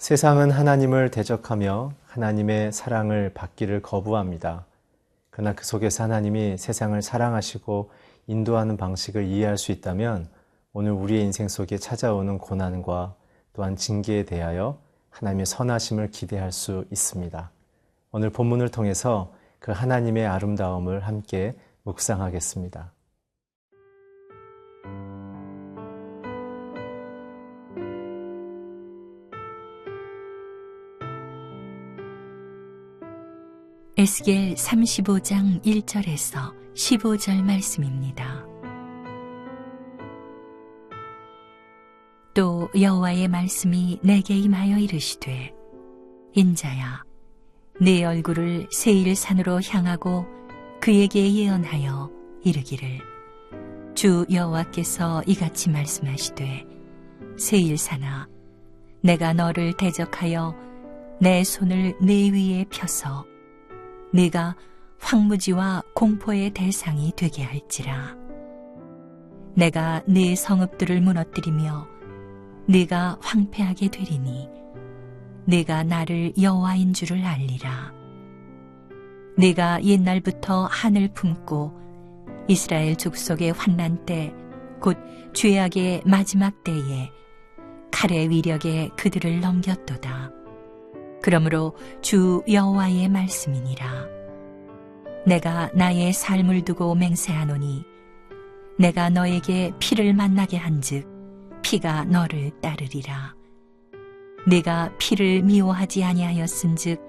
세상은 하나님을 대적하며 하나님의 사랑을 받기를 거부합니다. 그러나 그 속에서 하나님이 세상을 사랑하시고 인도하는 방식을 이해할 수 있다면 오늘 우리의 인생 속에 찾아오는 고난과 또한 징계에 대하여 하나님의 선하심을 기대할 수 있습니다. 오늘 본문을 통해서 그 하나님의 아름다움을 함께 묵상하겠습니다. 에스겔 35장 1절에서 15절 말씀입니다. 또 여호와의 말씀이 내게 임하여 이르시되 인자야 네 얼굴을 세일산으로 향하고 그에게 예언하여 이르기를 주 여호와께서 이같이 말씀하시되 세일산아 내가 너를 대적하여 내 손을 네 위에 펴서 네가 황무지와 공포의 대상이 되게 할지라. 내가 네 성읍들을 무너뜨리며 네가 황폐하게 되리니 네가 나를 여호와인 줄을 알리라. 네가 옛날부터 한을 품고 이스라엘 족속의 환난 때 곧 죄악의 마지막 때에 칼의 위력에 그들을 넘겼도다. 그러므로 주 여호와의 말씀이니라. 내가 나의 삶을 두고 맹세하노니 내가 너에게 피를 만나게 한즉 피가 너를 따르리라. 네가 피를 미워하지 아니하였은즉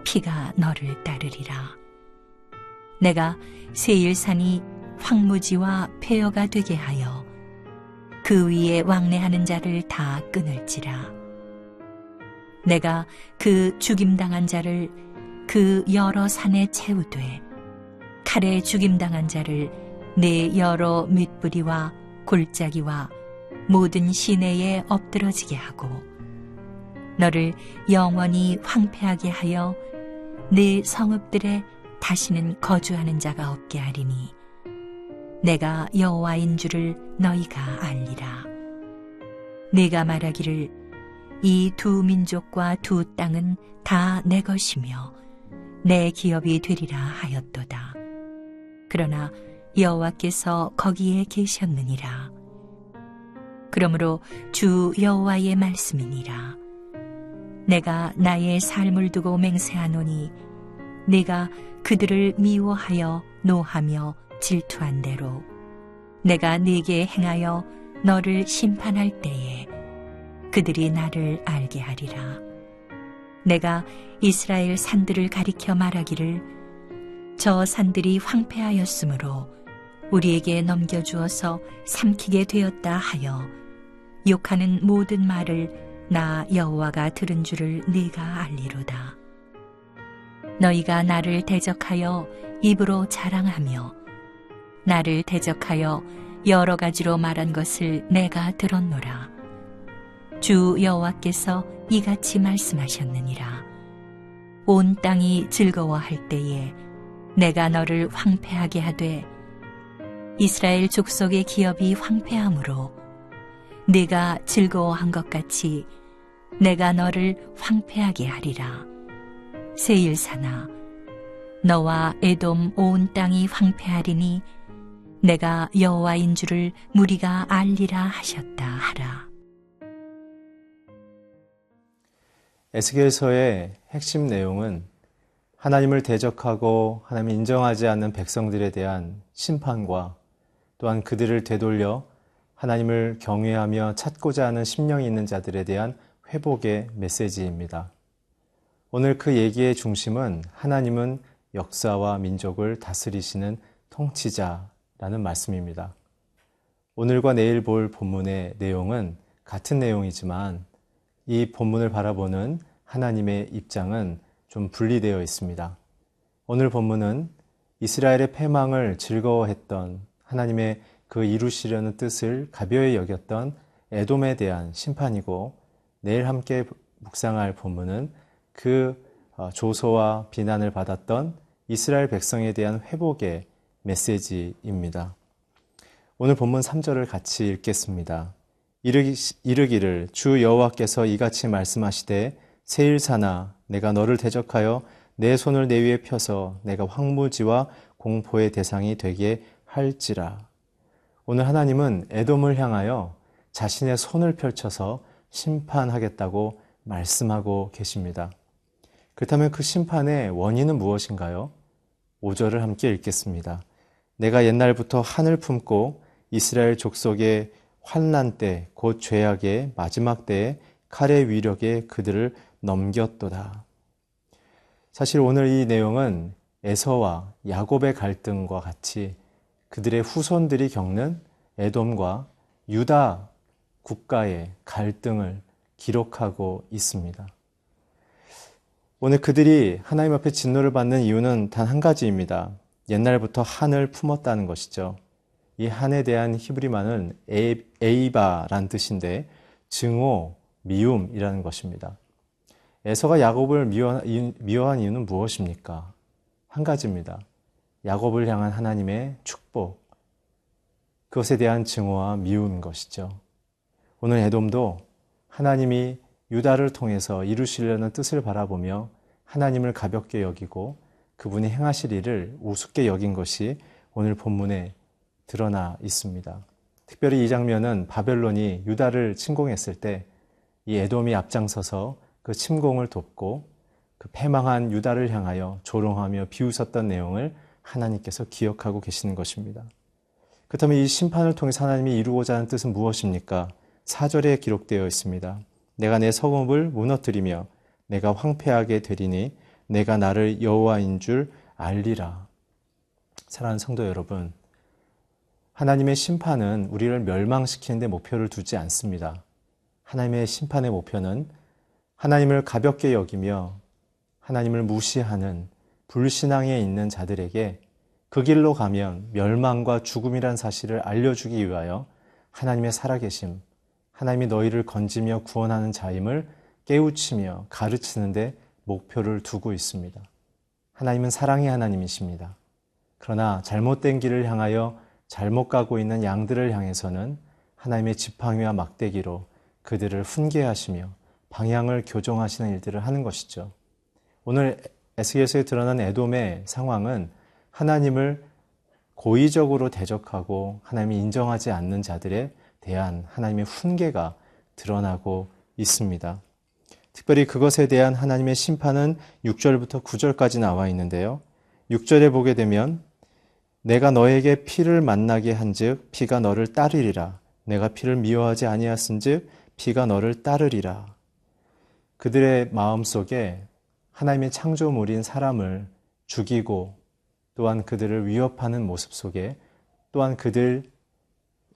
피가 너를 따르리라. 내가 세일산이 황무지와 폐허가 되게 하여 그 위에 왕래하는 자를 다 끊을지라. 내가 그 죽임당한 자를 그 여러 산에 채우되 칼에 죽임당한 자를 내 여러 밑부리와 골짜기와 모든 시내에 엎드러지게 하고 너를 영원히 황폐하게 하여 네 성읍들에 다시는 거주하는 자가 없게 하리니 내가 여호와인 줄을 너희가 알리라. 네가 말하기를 이 두 민족과 두 땅은 다 내 것이며 내 기업이 되리라 하였도다. 그러나 여호와께서 거기에 계셨느니라. 그러므로 주 여호와의 말씀이니라. 내가 나의 삶을 두고 맹세하노니 네가 그들을 미워하여 노하며 질투한 대로 내가 네게 행하여 너를 심판할 때에 그들이 나를 알게 하리라. 내가 이스라엘 산들을 가리켜 말하기를 저 산들이 황폐하였으므로 우리에게 넘겨주어서 삼키게 되었다 하여 욕하는 모든 말을 나 여호와가 들은 줄을 네가 알리로다. 너희가 나를 대적하여 입으로 자랑하며 나를 대적하여 여러 가지로 말한 것을 내가 들었노라. 주 여호와께서 이같이 말씀하셨느니라. 온 땅이 즐거워할 때에 내가 너를 황폐하게 하되 이스라엘 족속의 기업이 황폐함으로 네가 즐거워한 것 같이 내가 너를 황폐하게 하리라. 세일산아 너와 에돔 온 땅이 황폐하리니 내가 여호와인 줄을 무리가 알리라 하셨다 하라. 에스겔서의 핵심 내용은 하나님을 대적하고 하나님을 인정하지 않는 백성들에 대한 심판과 또한 그들을 되돌려 하나님을 경외하며 찾고자 하는 심령이 있는 자들에 대한 회복의 메시지입니다. 오늘 그 얘기의 중심은 하나님은 역사와 민족을 다스리시는 통치자라는 말씀입니다. 오늘과 내일 볼 본문의 내용은 같은 내용이지만 이 본문을 바라보는 하나님의 입장은 좀 분리되어 있습니다. 오늘 본문은 이스라엘의 패망을 즐거워했던 하나님의 그 이루시려는 뜻을 가벼이 여겼던 에돔에 대한 심판이고, 내일 함께 묵상할 본문은 그 조소와 비난을 받았던 이스라엘 백성에 대한 회복의 메시지입니다. 오늘 본문 3절을 같이 읽겠습니다. 이르기를 주 여호와께서 이같이 말씀하시되 세일사나 내가 너를 대적하여 내 손을 내 위에 펴서 내가 황무지와 공포의 대상이 되게 할지라. 오늘 하나님은 에돔을 향하여 자신의 손을 펼쳐서 심판하겠다고 말씀하고 계십니다. 그렇다면 그 심판의 원인은 무엇인가요? 5절을 함께 읽겠습니다. 내가 옛날부터 한을 품고 이스라엘 족속의 환난 때 곧 죄악의 마지막 때에 칼의 위력에 그들을 넘겼도다. 사실 오늘 이 내용은 에서와 야곱의 갈등과 같이 그들의 후손들이 겪는 에돔과 유다 국가의 갈등을 기록하고 있습니다. 오늘 그들이 하나님 앞에 진노를 받는 이유는 단 한 가지입니다. 옛날부터 한을 품었다는 것이죠. 이 한에 대한 히브리말은 에이바란 뜻인데 증오, 미움이라는 것입니다. 에서가 야곱을 미워한 이유는 무엇입니까? 한 가지입니다. 야곱을 향한 하나님의 축복, 그것에 대한 증오와 미움인 것이죠. 오늘 에돔도 하나님이 유다를 통해서 이루시려는 뜻을 바라보며 하나님을 가볍게 여기고 그분이 행하실 일을 우습게 여긴 것이 오늘 본문에 드러나 있습니다. 특별히 이 장면은 바벨론이 유다를 침공했을 때 이 에돔이 앞장서서 그 침공을 돕고 그 패망한 유다를 향하여 조롱하며 비웃었던 내용을 하나님께서 기억하고 계시는 것입니다. 그렇다면 이 심판을 통해서 하나님이 이루고자 하는 뜻은 무엇입니까? 4절에 기록되어 있습니다. 내가 내 성읍을 무너뜨리며 내가 황폐하게 되리니 내가 나를 여호와인 줄 알리라. 사랑하는 성도 여러분, 하나님의 심판은 우리를 멸망시키는 데 목표를 두지 않습니다. 하나님의 심판의 목표는 하나님을 가볍게 여기며 하나님을 무시하는 불신앙에 있는 자들에게 그 길로 가면 멸망과 죽음이란 사실을 알려주기 위하여 하나님의 살아계심, 하나님이 너희를 건지며 구원하는 자임을 깨우치며 가르치는 데 목표를 두고 있습니다. 하나님은 사랑의 하나님이십니다. 그러나 잘못된 길을 향하여 잘못 가고 있는 양들을 향해서는 하나님의 지팡이와 막대기로 그들을 훈계하시며 방향을 교정하시는 일들을 하는 것이죠. 오늘 에스겔서에 드러난 에돔의 상황은 하나님을 고의적으로 대적하고 하나님이 인정하지 않는 자들에 대한 하나님의 훈계가 드러나고 있습니다. 특별히 그것에 대한 하나님의 심판은 6절부터 9절까지 나와 있는데요. 6절에 보게 되면 내가 너에게 피를 만나게 한즉 피가 너를 따르리라. 내가 피를 미워하지 아니하신즉 피가 너를 따르리라. 그들의 마음속에 하나님의 창조물인 사람을 죽이고 또한 그들을 위협하는 모습 속에 또한 그들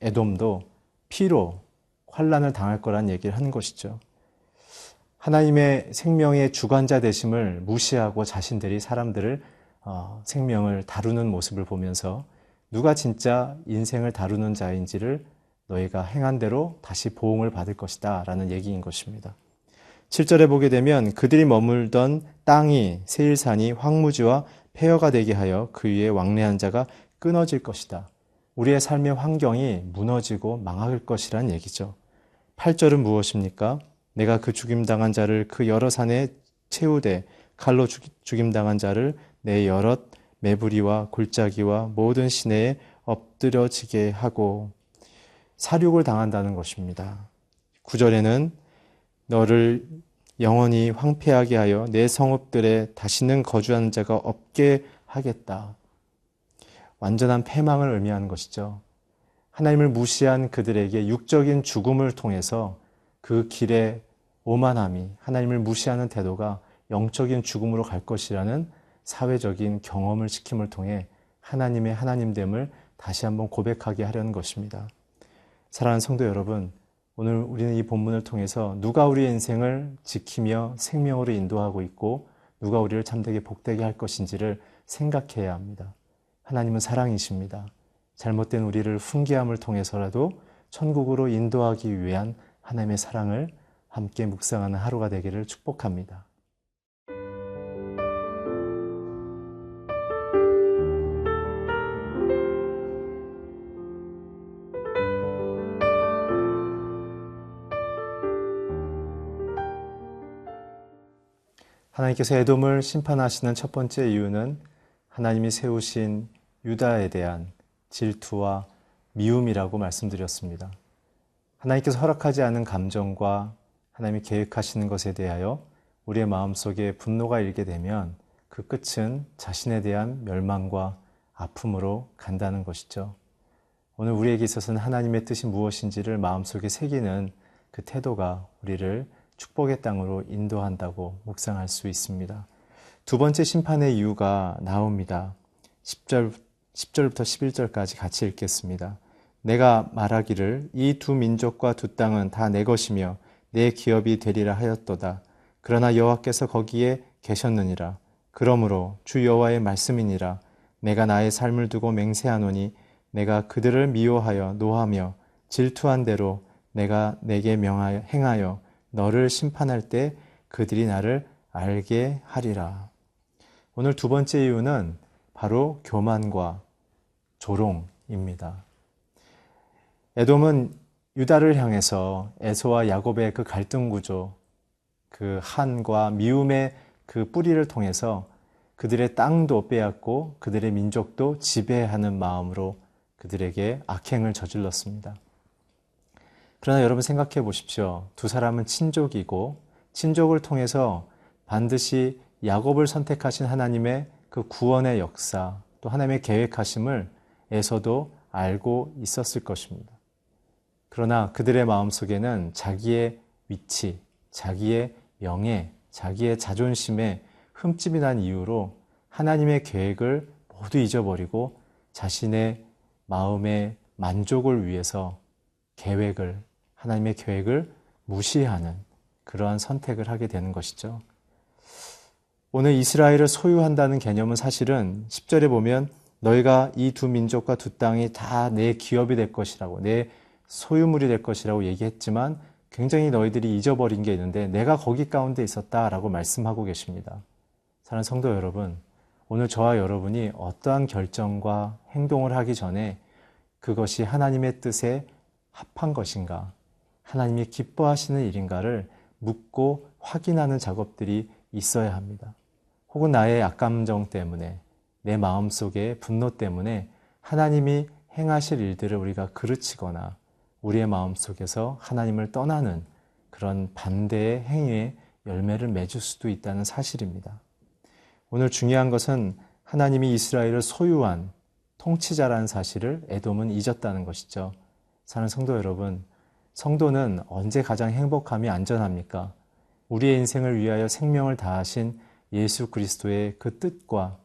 에돔도 피로 환난을 당할 거란 얘기를 하는 것이죠. 하나님의 생명의 주관자 되심을 무시하고 자신들이 사람들을 생명을 다루는 모습을 보면서 누가 진짜 인생을 다루는 자인지를 너희가 행한 대로 다시 보응을 받을 것이다 라는 얘기인 것입니다. 7절에 보게 되면 그들이 머물던 땅이 세일산이 황무지와 폐허가 되게 하여 그 위에 왕래한 자가 끊어질 것이다. 우리의 삶의 환경이 무너지고 망할 것이란 얘기죠. 8절은 무엇입니까? 내가 그 죽임당한 자를 그 여러 산에 채우되 칼로 죽임당한 자를 내 여럿 매부리와 골짜기와 모든 시내에 엎드려지게 하고 사륙을 당한다는 것입니다. 9절에는 너를 영원히 황폐하게 하여 내 성읍들에 다시는 거주하는 자가 없게 하겠다. 완전한 패망을 의미하는 것이죠. 하나님을 무시한 그들에게 육적인 죽음을 통해서 그 길의 오만함이 하나님을 무시하는 태도가 영적인 죽음으로 갈 것이라는 사회적인 경험을 시킴을 통해 하나님의 하나님됨을 다시 한번 고백하게 하려는 것입니다. 사랑하는 성도 여러분, 오늘 우리는 이 본문을 통해서 누가 우리의 인생을 지키며 생명으로 인도하고 있고 누가 우리를 참되게 복되게 할 것인지를 생각해야 합니다. 하나님은 사랑이십니다. 잘못된 우리를 훈계함을 통해서라도 천국으로 인도하기 위한 하나님의 사랑을 함께 묵상하는 하루가 되기를 축복합니다. 하나님께서 에돔을 심판하시는 첫 번째 이유는 하나님이 세우신 유다에 대한 질투와 미움이라고 말씀드렸습니다. 하나님께서 허락하지 않은 감정과 하나님이 계획하시는 것에 대하여 우리의 마음속에 분노가 일게 되면 그 끝은 자신에 대한 멸망과 아픔으로 간다는 것이죠. 오늘 우리에게 있어서는 하나님의 뜻이 무엇인지를 마음속에 새기는 그 태도가 우리를 축복의 땅으로 인도한다고 묵상할 수 있습니다. 두 번째 심판의 이유가 나옵니다. 10절부터 11절까지 같이 읽겠습니다. 내가 말하기를 이 두 민족과 두 땅은 다 내 것이며 내 기업이 되리라 하였도다. 그러나 여호와께서 거기에 계셨느니라. 그러므로 주 여호와의 말씀이니라. 내가 나의 삶을 두고 맹세하노니 내가 그들을 미워하여 노하며 질투한 대로 내가 내게 행하여 너를 심판할 때 그들이 나를 알게 하리라. 오늘 두 번째 이유는 바로 교만과 조롱입니다. 에돔은 유다를 향해서 에서와 야곱의 그 갈등 구조, 그 한과 미움의 그 뿌리를 통해서 그들의 땅도 빼앗고 그들의 민족도 지배하는 마음으로 그들에게 악행을 저질렀습니다. 그러나 여러분 생각해 보십시오. 두 사람은 친족이고 친족을 통해서 반드시 야곱을 선택하신 하나님의 그 구원의 역사, 또 하나님의 계획하심을 에서도 알고 있었을 것입니다. 그러나 그들의 마음속에는 자기의 위치, 자기의 명예, 자기의 자존심에 흠집이 난 이유로 하나님의 계획을 모두 잊어버리고 자신의 마음의 만족을 위해서 하나님의 계획을 무시하는 그러한 선택을 하게 되는 것이죠. 오늘 이스라엘을 소유한다는 개념은 사실은 10절에 보면 너희가 이 두 민족과 두 땅이 다 내 기업이 될 것이라고, 내 소유물이 될 것이라고 얘기했지만 굉장히 너희들이 잊어버린 게 있는데 내가 거기 가운데 있었다라고 말씀하고 계십니다. 사랑하는 성도 여러분, 오늘 저와 여러분이 어떠한 결정과 행동을 하기 전에 그것이 하나님의 뜻에 합한 것인가, 하나님이 기뻐하시는 일인가를 묻고 확인하는 작업들이 있어야 합니다. 혹은 나의 악감정 때문에, 내 마음속의 분노 때문에 하나님이 행하실 일들을 우리가 그르치거나 우리의 마음속에서 하나님을 떠나는 그런 반대의 행위의 열매를 맺을 수도 있다는 사실입니다. 오늘 중요한 것은 하나님이 이스라엘을 소유한 통치자라는 사실을 에돔은 잊었다는 것이죠. 사랑하는 성도 여러분, 성도는 언제 가장 행복함이 안전합니까? 우리의 인생을 위하여 생명을 다하신 예수 그리스도의 그 뜻과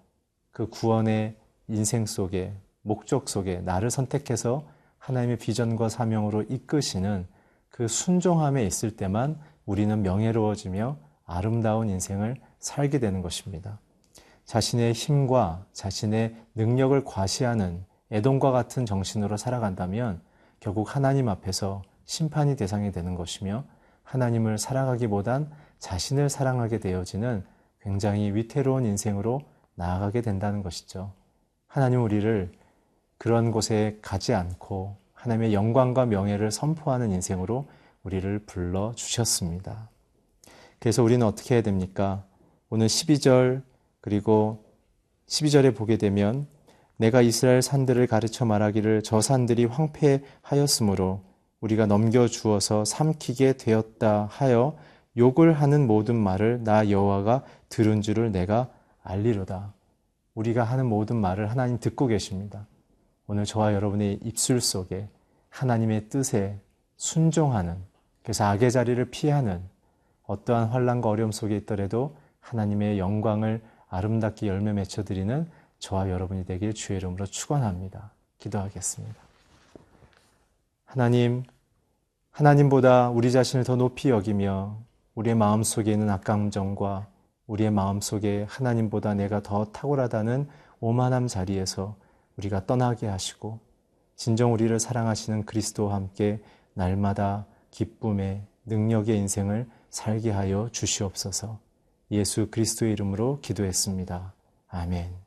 그 구원의 인생 속에, 목적 속에 나를 선택해서 하나님의 비전과 사명으로 이끄시는 그 순종함에 있을 때만 우리는 명예로워지며 아름다운 인생을 살게 되는 것입니다. 자신의 힘과 자신의 능력을 과시하는 에돔과 같은 정신으로 살아간다면 결국 하나님 앞에서 심판이 대상이 되는 것이며 하나님을 사랑하기보단 자신을 사랑하게 되어지는 굉장히 위태로운 인생으로 나아가게 된다는 것이죠. 하나님 우리를 그런 곳에 가지 않고 하나님의 영광과 명예를 선포하는 인생으로 우리를 불러주셨습니다. 그래서 우리는 어떻게 해야 됩니까? 오늘 12절 그리고 12절에 보게 되면 내가 이스라엘 산들을 가르쳐 말하기를 저 산들이 황폐하였으므로 우리가 넘겨주어서 삼키게 되었다 하여 욕을 하는 모든 말을 나 여호와가 들은 줄을 내가 알리로다. 우리가 하는 모든 말을 하나님 듣고 계십니다. 오늘 저와 여러분의 입술 속에 하나님의 뜻에 순종하는, 그래서 악의 자리를 피하는, 어떠한 환난과 어려움 속에 있더라도 하나님의 영광을 아름답게 열매 맺혀드리는 저와 여러분이 되길 주의 이름으로 축원합니다. 기도하겠습니다. 하나님보다 우리 자신을 더 높이 여기며 우리의 마음속에 있는 악감정과 우리의 마음속에 하나님보다 내가 더 탁월하다는 오만함 자리에서 우리가 떠나게 하시고 진정 우리를 사랑하시는 그리스도와 함께 날마다 기쁨의 능력의 인생을 살게 하여 주시옵소서. 예수 그리스도의 이름으로 기도했습니다. 아멘.